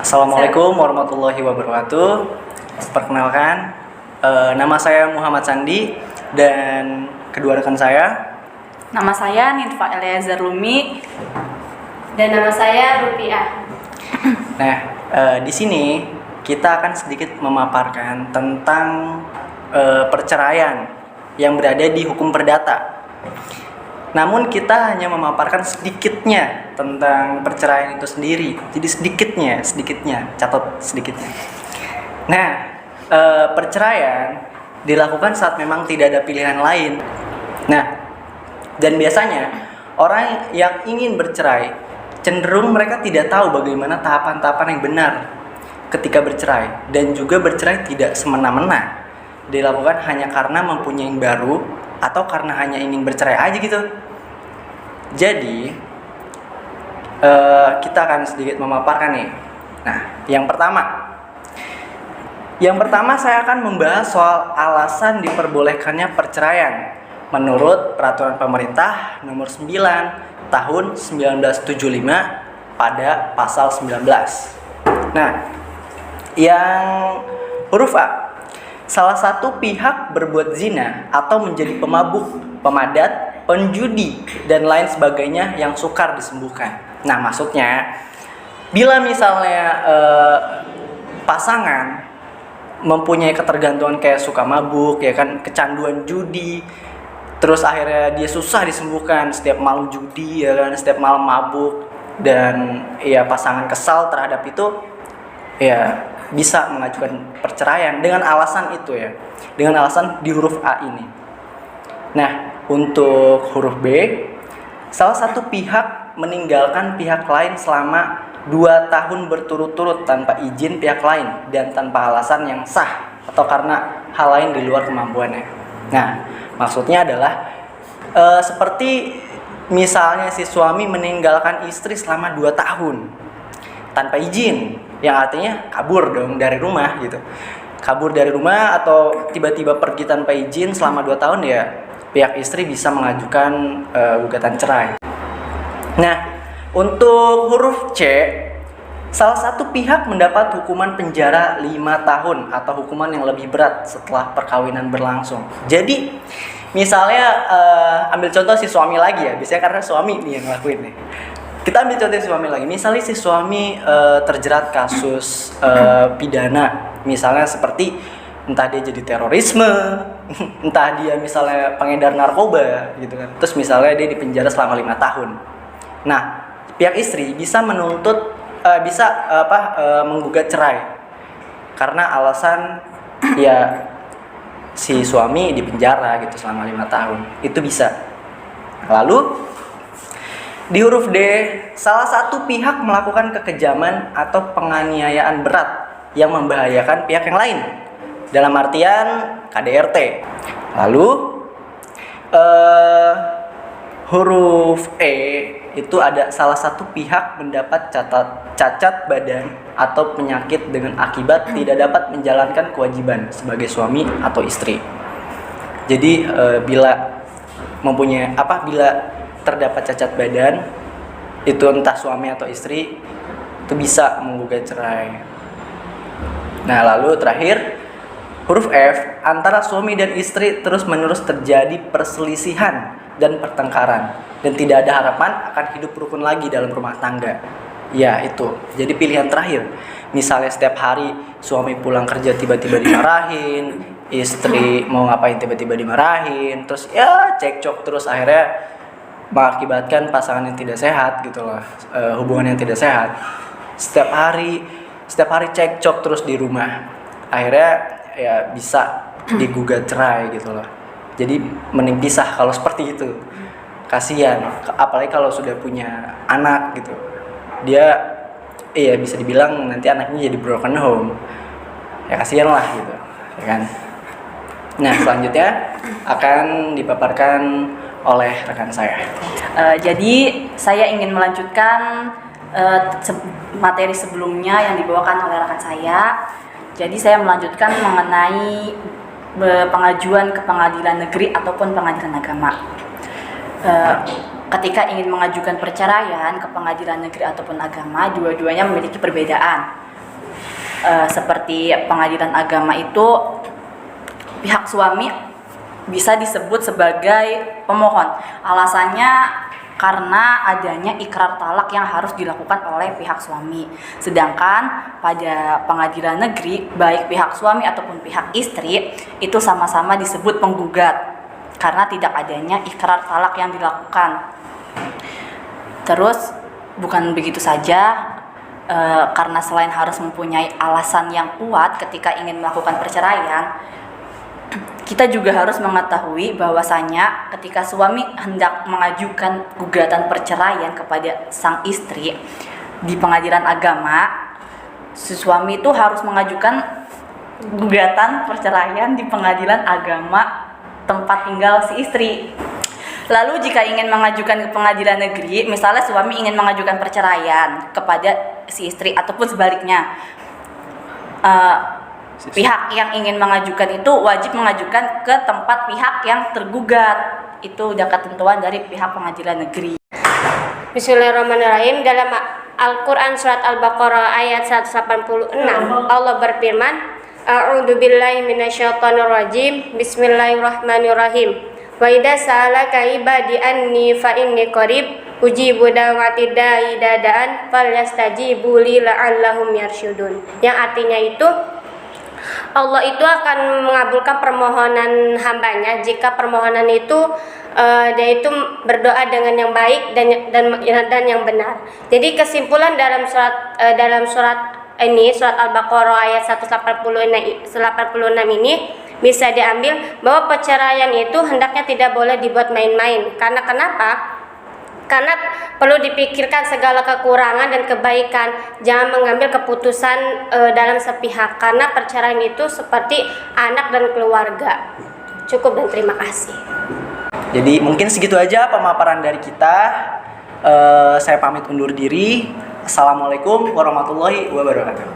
Assalamualaikum warahmatullahi wabarakatuh. Perkenalkan, nama saya Muhammad Sandi dan kedua rekan saya. Nama saya Nitfa Eliezer Lumi. Dan nama saya Rupiah. Nah, di sini kita akan sedikit memaparkan tentang perceraian yang berada di hukum perdata. Namun kita hanya memaparkan sedikitnya tentang perceraian itu sendiri. Jadi sedikitnya, catat sedikitnya. Nah, perceraian dilakukan saat memang tidak ada pilihan lain. Nah, dan biasanya orang yang ingin bercerai cenderung mereka tidak tahu bagaimana tahapan-tahapan yang benar ketika bercerai, dan juga bercerai tidak semena-mena dilakukan hanya karena mempunyai yang baru atau karena hanya ingin bercerai aja gitu. Jadi kita akan sedikit memaparkan nih. Nah, yang pertama saya akan membahas soal alasan diperbolehkannya perceraian menurut Peraturan Pemerintah Nomor 9 Tahun 1975 pada pasal 19. Nah, yang huruf A, salah satu pihak berbuat zina atau menjadi pemabuk, pemadat, penjudi, dan lain sebagainya yang sukar disembuhkan. Nah, maksudnya bila misalnya pasangan mempunyai ketergantungan kayak suka mabuk, ya kan, kecanduan judi, terus akhirnya dia susah disembuhkan, setiap malam judi, ya kan, setiap malam mabuk, dan ya pasangan kesal terhadap itu, ya bisa mengajukan perceraian dengan alasan itu ya, dengan alasan di huruf A ini. Nah, untuk huruf B, salah satu pihak meninggalkan pihak lain selama 2 tahun berturut-turut tanpa izin pihak lain dan tanpa alasan yang sah atau karena hal lain di luar kemampuannya. Nah, maksudnya adalah seperti misalnya si suami meninggalkan istri selama 2 tahun tanpa izin, yang artinya kabur dong dari rumah gitu. Kabur dari rumah atau tiba-tiba pergi tanpa izin selama 2 tahun, ya pihak istri bisa mengajukan gugatan cerai. Nah, untuk huruf C, salah satu pihak mendapat hukuman penjara 5 tahun atau hukuman yang lebih berat setelah perkawinan berlangsung. Jadi, misalnya ambil contoh si suami lagi ya, biasanya karena suami nih yang ngelakuin nih. Kita ambil contoh si suami lagi. Misalnya si suami terjerat kasus pidana, misalnya seperti entah dia jadi terorisme, entah dia misalnya pengedar narkoba gitu kan. Terus misalnya dia dipenjara selama 5 tahun. Nah, pihak istri bisa menuntut menggugat cerai karena alasan ya si suami dipenjara gitu selama 5 tahun. Itu bisa. Lalu di huruf D, salah satu pihak melakukan kekejaman atau penganiayaan berat yang membahayakan pihak yang lain, dalam artian KDRT. Lalu huruf E itu ada salah satu pihak mendapat cacat badan atau penyakit dengan akibat tidak dapat menjalankan kewajiban sebagai suami atau istri. Jadi bila terdapat cacat badan, itu entah suami atau istri, itu bisa menggugat cerai. Nah, lalu terakhir huruf F, antara suami dan istri terus-menerus terjadi perselisihan dan pertengkaran dan tidak ada harapan akan hidup rukun lagi dalam rumah tangga. Ya, itu. Jadi pilihan terakhir. Misalnya setiap hari suami pulang kerja tiba-tiba dimarahin, istri mau ngapain tiba-tiba dimarahin, terus ya cekcok terus, akhirnya mengakibatkan pasangan yang tidak sehat gitu loh, hubungan yang tidak sehat. Setiap hari cekcok terus di rumah, akhirnya ya bisa digugat cerai gitu loh. Jadi mending pisah kalau seperti itu. Kasihan, apalagi kalau sudah punya anak gitu. Dia bisa dibilang nanti anaknya jadi broken home. Ya kasihan lah gitu, ya kan. Nah, selanjutnya akan dipaparkan oleh rekan saya. Jadi saya ingin melanjutkan materi sebelumnya yang dibawakan oleh rekan saya. Jadi saya melanjutkan mengenai pengajuan ke pengadilan negeri ataupun pengadilan agama. Ketika ingin mengajukan perceraian ke pengadilan negeri ataupun agama, dua-duanya memiliki perbedaan. seperti pengadilan agama itu pihak suami bisa disebut sebagai pemohon. Alasannya karena adanya ikrar talak yang harus dilakukan oleh pihak suami. Sedangkan pada pengadilan negeri, baik pihak suami ataupun pihak istri itu sama-sama disebut penggugat karena tidak adanya ikrar talak yang dilakukan. Terus bukan begitu saja, karena selain harus mempunyai alasan yang kuat ketika ingin melakukan perceraian, kita juga harus mengetahui bahwasanya ketika suami hendak mengajukan gugatan perceraian kepada sang istri di pengadilan agama, si suami itu harus mengajukan gugatan perceraian di pengadilan agama tempat tinggal si istri. Lalu jika ingin mengajukan ke pengadilan negeri, misalnya suami ingin mengajukan perceraian kepada si istri ataupun sebaliknya, pihak yang ingin mengajukan itu wajib mengajukan ke tempat pihak yang tergugat. Itu udah ketentuan dari pihak pengadilan negeri. Bismillahirrahmanirrahim. Dalam Al-Quran surat Al-Baqarah ayat 186, Allah berfirman, A'udzubillahi minasyaitonirrajim. Bismillahirrahmanirrahim. Wa idza sa'alaka ibadi anni fa inni qarib ujibu da'wati da'i dadaan falyastajibu li la'allahum yarsyudun. Yang artinya itu Allah itu akan mengabulkan permohonan hambanya jika permohonan itu dia itu berdoa dengan yang baik dan yang benar. Jadi kesimpulan dalam surat ini, surat Al-Baqarah ayat 186 ini bisa diambil bahwa perceraian itu hendaknya tidak boleh dibuat main-main. Karena kenapa? Karena perlu dipikirkan segala kekurangan dan kebaikan. Jangan mengambil keputusan dalam sepihak, karena perceraian itu seperti anak dan keluarga. Cukup dan terima kasih. Jadi mungkin segitu aja pemaparan dari kita. Saya pamit undur diri. Assalamualaikum warahmatullahi wabarakatuh.